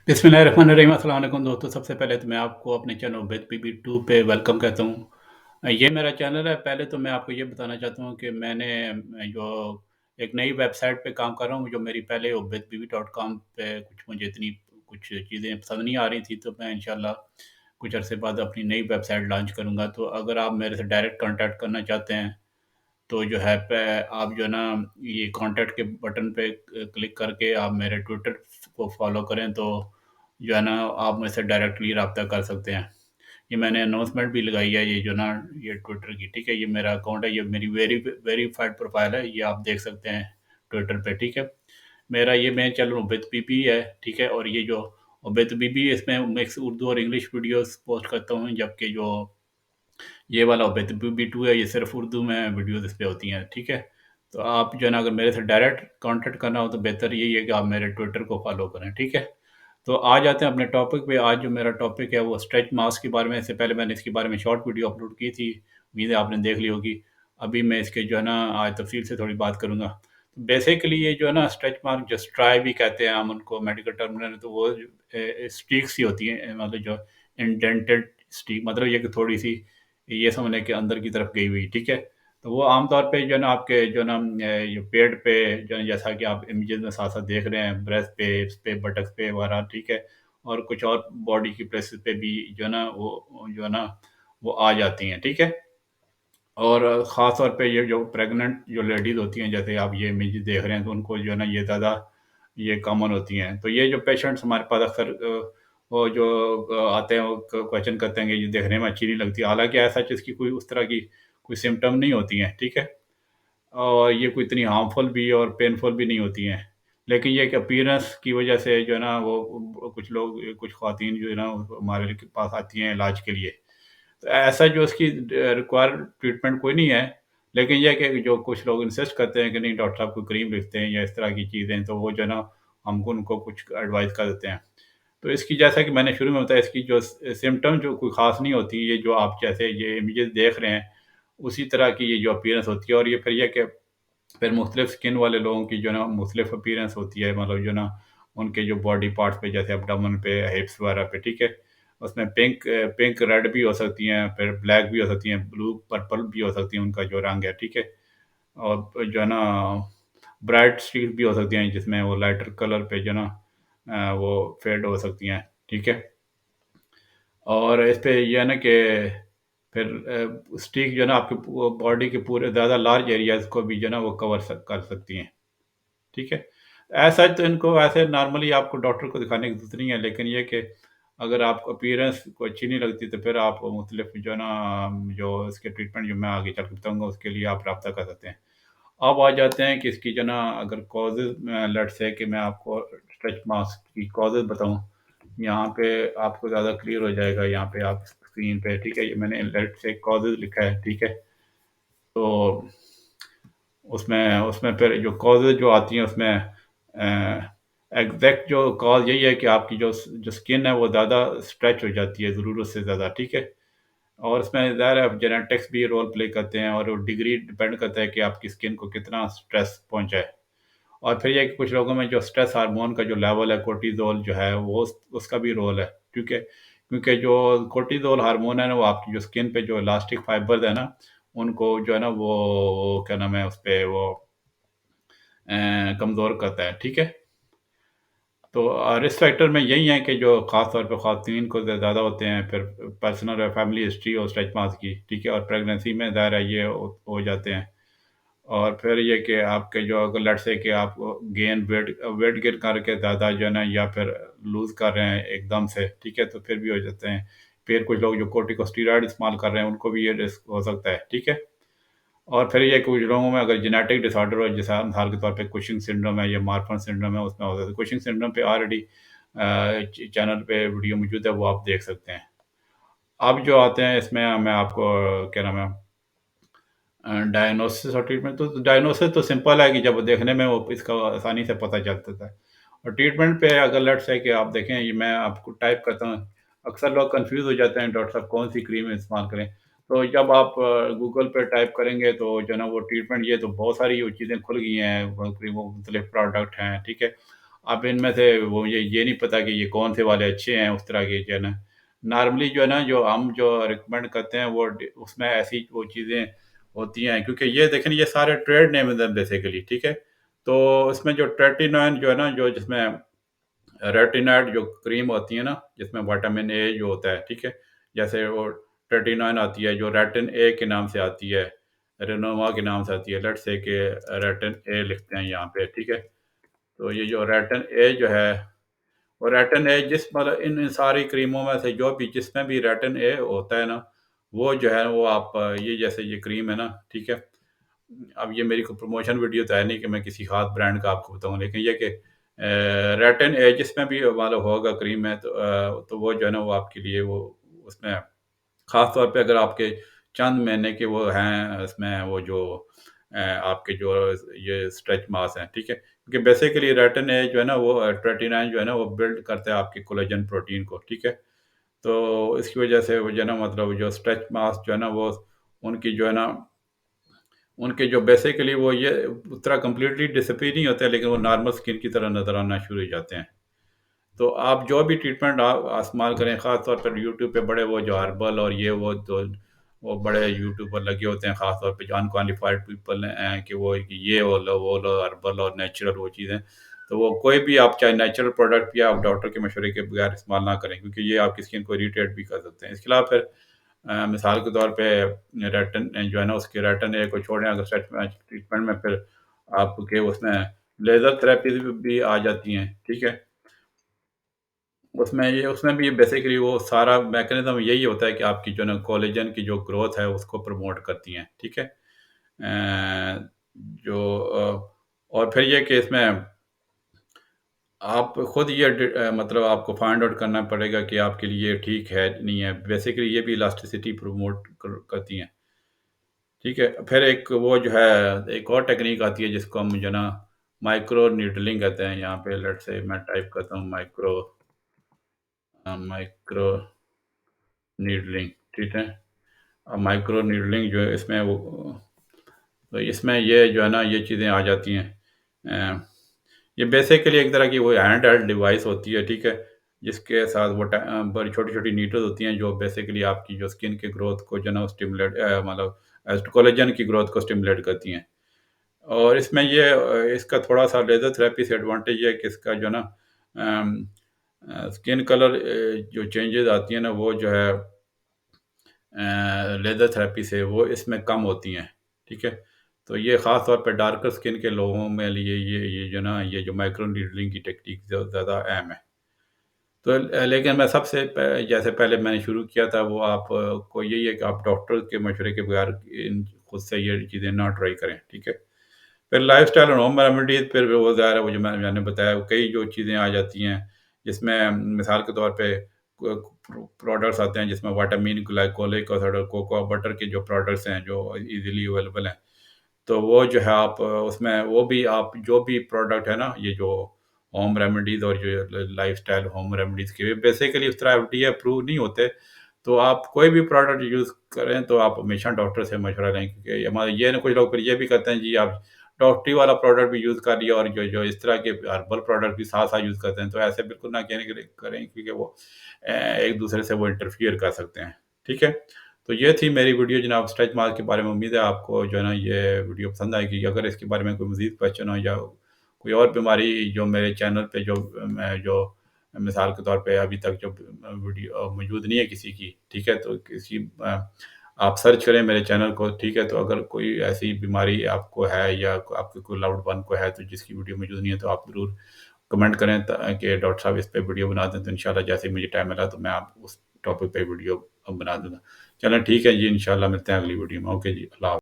बिस्मिल्लाहिर्रहमानिर्रहीम। अस्सलाम वालेकुम दोस्तों। सबसे पहले तो मैं आपको अपने चैनल विद पीपी 2 पे वेलकम कहता हूँ। ये मेरा चैनल है। पहले तो मैं आपको ये बताना चाहता हूँ कि मैंने जो एक नई वेबसाइट पे काम कर रहा हूँ, जो मेरी पहले विदपीपी.com पे मुझे इतनी कुछ चीज़ें पसंद नहीं आ रही थी, तो मैं इंशाल्लाह कुछ अरसे बाद अपनी नई वेबसाइट लॉन्च करूँगा। तो अगर आप मेरे से डायरेक्ट कॉन्टैक्ट करना चाहते हैं, तो जो है पे आप जो है ना, ये कॉन्टैक्ट के बटन पे क्लिक करके आप मेरे ट्विटर को फॉलो करें, तो जो है ना, आप मुझसे डायरेक्टली रब्ता कर सकते हैं। ये मैंने अनाउंसमेंट भी लगाई है, ये जो ना, ये ट्विटर की, ठीक है? ये मेरा अकाउंट है, ये मेरी वेरीफाइड प्रोफाइल है, ये आप देख सकते हैं ट्विटर पे, ठीक है? मेरा ये मेन चैनल उबैद पीपी है, ठीक है? और ये जो उबैद पीपी है, इसमें मिक्स उर्दू और इंग्लिश वीडियोस पोस्ट करता हूँ, जबकि जो ये वाला बी टू है, ये सिर्फ उर्दू में वीडियोस इस पे होती हैं, ठीक है? तो आप जो है ना, अगर मेरे से डायरेक्ट कांटेक्ट करना हो, तो बेहतर यही है कि आप मेरे ट्विटर को फॉलो करें, ठीक है? तो आ जाते हैं अपने टॉपिक पे। आज जो मेरा टॉपिक है वो स्ट्रेच मार्क्स के बारे में। इससे पहले मैंने इसके बारे में शॉर्ट वीडियो अपलोड की थी, उम्मीद है आपने देख ली होगी। अभी मैं इसके जो है ना, आज तफसील से थोड़ी बात करूँगा। तो बेसिकली ये जो है ना, स्ट्रेच मार्क जो स्ट्राई भी कहते हैं हम उनको मेडिकल टर्म में, तो वो स्ट्रीक्स ही होती हैं, मतलब जो इंडेंटेड स्ट्रीक, मतलब ये कि थोड़ी सी, ये समझ लें कि अंदर की तरफ गई हुई, ठीक है? तो वो आमतौर पे जो है ना, आपके जो है ना, ये पेट पे जो है, जैसा कि आप इमेजेस में साथ-साथ देख रहे हैं, ब्रेस्ट पे, हिप्स पे, बटक्स पे वगैरह, ठीक है? और कुछ और बॉडी की प्लेसेस पे भी जो है ना, वो जो है ना, वो आ जाती हैं, ठीक है? और ख़ास तौर पे ये जो प्रेग्नेंट जो लेडीज़ होती हैं, जैसे आप ये इमेजेस देख रहे हैं, तो उनको जो है ना, ये ज़्यादा ये कॉमन होती हैं। तो ये जो पेशेंट्स हमारे पास अक्सर वो जो आते हैं, वो क्वेश्चन करते हैं कि ये देखने में अच्छी नहीं लगती। हालाँकि ऐसा इसकी कोई उस तरह की कोई सिम्पटम नहीं होती हैं, ठीक है? और ये कोई इतनी हार्मफुल भी और पेनफुल भी नहीं होती हैं। लेकिन ये कि अपीयरेंस की वजह से जो है ना, वो कुछ लोग, कुछ ख़वातीन जो है ना, हमारे के पास आती हैं इलाज के लिए। तो ऐसा जो उसकी रिक्वायर्ड ट्रीटमेंट कोई नहीं है, लेकिन ये है कि जो कुछ लोग इंसिस्ट करते हैं कि नहीं डॉक्टर साहब कोई क्रीम लिखते हैं या इस तरह की चीज़ें, तो वो जो है ना, हमको उनको कुछ एडवाइस कर देते हैं। तो इसकी, जैसा कि मैंने शुरू में बताया, इसकी जो सिम्पटम जो कोई ख़ास नहीं होती, ये जो आप जैसे ये इमेजेस देख रहे हैं, उसी तरह की ये जो अपीयरेंस होती है। और ये फिर ये कि फिर मुख्तलिफ स्किन वाले लोगों की जो है ना, मुख्तलिफ अपीयरेंस होती है, मतलब जो ना, उनके जो बॉडी पार्ट्स पे, जैसे एब्डोमेन पे, हिप्स वगैरह पे, ठीक है? उसमें पिंक रेड भी हो सकती हैं, फिर ब्लैक भी हो सकती हैं, ब्लू पर्पल भी हो सकती हैं, उनका जो रंग है, ठीक है? और जो है ना, ब्राइट स्ट्रीक भी हो सकती हैं, जिसमें वो लाइटर कलर पे जो है ना, वो फेड हो सकती हैं, ठीक है? और इस पे ये है ना कि फिर स्टिक जो है ना, आपके बॉडी के पूरे ज़्यादा लार्ज एरियाज़ को भी जो है ना, वो कवर कर सकती हैं, ठीक है? ऐसा तो इनको ऐसे नॉर्मली आपको डॉक्टर को दिखाने की ज़रूरत नहीं है, लेकिन ये कि अगर आपको अपीयरेंस को अच्छी नहीं लगती, तो फिर आप मुख्तलिफ जो है ना, जो इसके ट्रीटमेंट जो मैं आगे चल के बताऊँगा, उसके लिए आप राब्ता कर सकते हैं। अब आ जाते हैं कि इसकी जो है ना, अगर कॉज़ेज़ लेट्स से कि मैं आपको स्ट्रेच मार्क्स की कॉज़ेज़ बताऊँ, यहाँ पे आपको ज़्यादा क्लियर हो जाएगा, यहाँ पे आप स्क्रीन पे, ठीक है? ये मैंने लेट्स से कॉज़ेज़ लिखा है, ठीक है? तो उसमें उसमें फिर जो कॉज़ेज़ जो आती हैं, उसमें एग्ज़ैक्ट जो कॉज़ यही है कि आपकी जो स्किन है, वो ज़्यादा स्ट्रेच हो जाती है ज़रूरत से ज़्यादा, ठीक है? और इसमें ज़ाहिर है जेनेटिक्स भी रोल प्ले करते हैं, और वो डिग्री डिपेंड करता है कि आपकी स्किन को कितना स्ट्रेस पहुँचा है। और फिर ये है कि कुछ लोगों में जो स्ट्रेस हार्मोन का जो लेवल है, कोर्टिज़ोल जो है, वो उसका भी रोल है, ठीक है? क्योंकि जो कोर्टिज़ोल हार्मोन है ना, वो आपकी जो स्किन पे जो इलास्टिक फाइबर्स है ना, उनको जो है ना, वो क्या नाम है, उसपे वो कमज़ोर करता है, ठीक है? तो रिस्क फैक्टर में यही है कि जो ख़ास तौर पे ख़वातीन को ज़्यादा होते हैं, फिर पर्सनल और फैमिली हिस्ट्री और स्ट्रेच मार्क्स की, ठीक है? और प्रेगनेंसी में ज़ाहिर है ये हो जाते हैं। और फिर ये कि आपके जो, अगर लेट्स से कि आप गेन वेट गेन करके ज़्यादा जो है ना, या फिर लूज़ कर रहे हैं एकदम से, ठीक है? तो फिर भी हो जाते हैं। फिर कुछ लोग जो कोर्टिकोस्टेरॉइड इस्तेमाल कर रहे हैं, उनको भी ये रिस्क हो सकता है, ठीक है? और फिर ये कुछ लोगों में अगर जेनेटिक डिसऑर्डर हो, जैसे मिसाल के तौर पे कुशिंग सिंड्रोम है या मार्फन सिंड्रोम है, उसमें हो सकता है। कुशिंग सिंड्रोम पे ऑलरेडी चैनल पे वीडियो मौजूद है, वो आप देख सकते हैं। अब जो आते हैं इसमें, मैं आपको क्या नाम है, डायग्नोसिस और ट्रीटमेंट। तो डायग्नोसिस तो सिंपल है कि जब देखने में वो इसका आसानी से पता चल जाता है। और ट्रीटमेंट पे अगर लेट्स से कि आप देखें, ये मैं आपको टाइप करता हूँ, अक्सर लोग कन्फ्यूज़ हो जाते हैं, डॉक्टर साहब कौन सी क्रीम इस्तेमाल करें। तो जब आप गूगल पे टाइप करेंगे, तो जो है ना, वो ट्रीटमेंट, ये तो बहुत सारी वो चीज़ें खुल गई हैं, वो क्रीमों मुख्तलिफ प्रोडक्ट हैं, ठीक है? अब इनमें से वो मुझे ये नहीं पता कि ये कौन से वाले अच्छे हैं उस तरह के जो है ना। नॉर्मली जो है ना जो हम जो रिकमेंड करते हैं वो उसमें ऐसी वो चीज़ें होती हैं, क्योंकि ये देखें ये सारे ट्रेड नेम है बेसिकली, ठीक है। तो इसमें जो 39 जो है ना जो जिसमें रेटिनॉइड जो क्रीम होती है ना जिसमें विटामिन ए जो होता है, ठीक है। जैसे वो 39 आती है जो रेटिन ए के नाम से आती है, रेनोवा के नाम से आती है, लेट्स से कि रेटिन ए लिखते हैं यहाँ पे, ठीक है। तो ये जो रेटिन ए जो है, और रेटिन ए जिस मतलब इन सारी क्रीमों में से जो भी जिसमें भी रेटिन ए होता है ना, वो जो है वो आप ये जैसे ये क्रीम है ना, ठीक है। अब ये मेरी कोई प्रमोशन वीडियो तो है नहीं कि मैं किसी खास ब्रांड का आपको बताऊँ, लेकिन ये कि रेटिन ए जिसमें भी मतलब होगा क्रीम में तो वो जो है ना वो आपके लिए वो उसमें ख़ास तौर पे अगर आपके चंद महीने के वो हैं इसमें वो जो आपके जो ये स्ट्रेच मार्क्स हैं, ठीक है? क्योंकि बेसिकली रेटिन ए जो है ना वो रेटिनाइन जो है ना वो बिल्ड करता है आपके कोलेजन प्रोटीन को, ठीक है? तो इसकी वजह से वो जो है ना मतलब जो स्ट्रेच मार्क्स जो है ना वो उनकी जो है ना उनके जो बेसिकली वो ये उतना कंप्लीटली डिसअपीयर नहीं होते हैं, लेकिन वो नॉर्मल स्किन की तरह नज़र आना शुरू हो जाते हैं। तो आप जो भी ट्रीटमेंट आप इस्तेमाल करें, ख़ास तौर पर यूट्यूब पे बड़े वो जो हर्बल और ये वो बड़े यूट्यूबर लगे होते हैं, ख़ास तौर पे जो अनक्वालिफाइड पीपल हैं कि वो कि ये वो लो हर्बल और नेचुरल वो चीज़ें। तो वो कोई भी आप चाहे नेचुरल प्रोडक्ट या आप डॉक्टर के मशवरे के बगैर इस्तेमाल ना करें, क्योंकि ये आपकी स्किन को इरिटेट भी कर सकते हैं। इसके अलावा फिर मिसाल के तौर पे रेटिन जो है ना उसके रेटिन ए को छोड़ें अगर ट्रीटमेंट में फिर आपके उसमें लेज़र थेरेपी भी आ जाती हैं, ठीक है? उसमें भी बेसिकली वो सारा मैकेनिज़्म यही होता है कि आपकी जो ना कोलेजन की जो ग्रोथ है उसको प्रमोट करती हैं, ठीक है? जो और फिर ये कि इसमें आप खुद ये मतलब आपको फाइंड आउट करना पड़ेगा कि आपके लिए ठीक है, नहीं है। बेसिकली ये भी इलास्टिसिटी प्रमोट करती हैं, ठीक है? फिर एक वो जो है एक और टेक्नीक आती है जिसको हम जो है ना माइक्रो नीडलिंग कहते हैं। यहाँ पे लेट्स से मैं टाइप करता हूँ माइक्रो नीडलिंग, ठीक है? अब माइक्रो नीडलिंग जो है इसमें वो तो इसमें ये जो है ना ये चीज़ें आ जाती हैं। ये बेसिकली एक तरह की वो हैंड हेल्ड डिवाइस होती है, ठीक है? जिसके साथ वो बड़ी छोटी-छोटी नीडल्स होती हैं जो बेसिकली आपकी जो स्किन की ग्रोथ को जो है ना स्टिमुलेट मतलब कोलेजन की ग्रोथ को स्टिमुलेट करती हैं। और इसमें ये इसका थोड़ा-सा लेज़र थेरेपी से एडवांटेज ये है कि इसका जो है ना अम स्किन कलर जो चेंजेज़ आती हैं ना वो जो है लेज़र थेरेपी से वो इसमें कम होती हैं, ठीक है? तो ये ख़ास तौर पे डार्कर स्किन के लोगों में लिए ये जो ना ये जो माइक्रो नीडलिंग की टेक्नीक ज़्यादा अहम है। तो लेकिन मैं सबसे जैसे पहले मैंने शुरू किया था वो आप को यही है कि आप डॉक्टर के मशवरे के बगैर इन खुद से ये चीज़ें ना ट्राई करें, ठीक है? फिर लाइफ़स्टाइल और होम रेमेडीज़ फिर वो ज़ाहिर है वो जो मैंने बताया वो कई जो चीज़ें आ जाती हैं, जिसमें मिसाल के तौर पे प्रोडक्ट्स आते हैं जिसमें विटामिन ग्लाइकोलिक एसिड और कोकोआ बटर के जो प्रोडक्ट्स हैं जो ईज़िली अवेलेबल हैं। तो वो जो है आप उसमें वो भी आप जो भी प्रोडक्ट है ना, ये जो होम रेमेडीज़ और जो लाइफ़स्टाइल होम रेमेडीज़ के बेसिकली उस तरह एफडीए अप्रूव नहीं होते। तो आप कोई भी प्रोडक्ट यूज़ करें तो आप हमेशा डॉक्टर से मशवरा लें, क्योंकि हमारे ये ना कुछ लोग फिर ये भी करते हैं जी आप डॉक्टरी वाला प्रोडक्ट भी यूज़ कर लिया और जो जो इस तरह के हर्बल प्रोडक्ट भी साथ-साथ यूज़ करते हैं, तो ऐसे बिल्कुल ना कहने के लिए करें, क्योंकि वो एक-दूसरे से वो इंटरफियर कर सकते हैं। ठीक है? तो ये थी मेरी वीडियो जनाब स्ट्रेच मार्क के बारे में। उम्मीद है आपको जो है ना ये वीडियो पसंद आएगी। अगर इसके बारे में कोई मज़ीद क्वेश्चन हो या कोई और बीमारी जो मेरे चैनल पे जो मैं जो मिसाल के तौर पे अभी तक जो वीडियो मौजूद नहीं है किसी की, ठीक है? तो आप सर्च करें मेरे चैनल को, ठीक है? तो अगर कोई ऐसी बीमारी आपको है या आपके कोई लव्ड वन को है तो जिसकी वीडियो मौजूद नहीं है तो आप ज़रूर कमेंट करें कि डॉक्टर साहब इस पे वीडियो बना दें, तो इंशाल्लाह जैसे ही मुझे टाइम मिला तो मैं आप उस टॉपिक पे वीडियो बना दूँगा। चलें ठीक है जी, इंशाल्लाह मिलते हैं अगली वीडियो में। ओके जी, अल्लाह हाफ़िज़।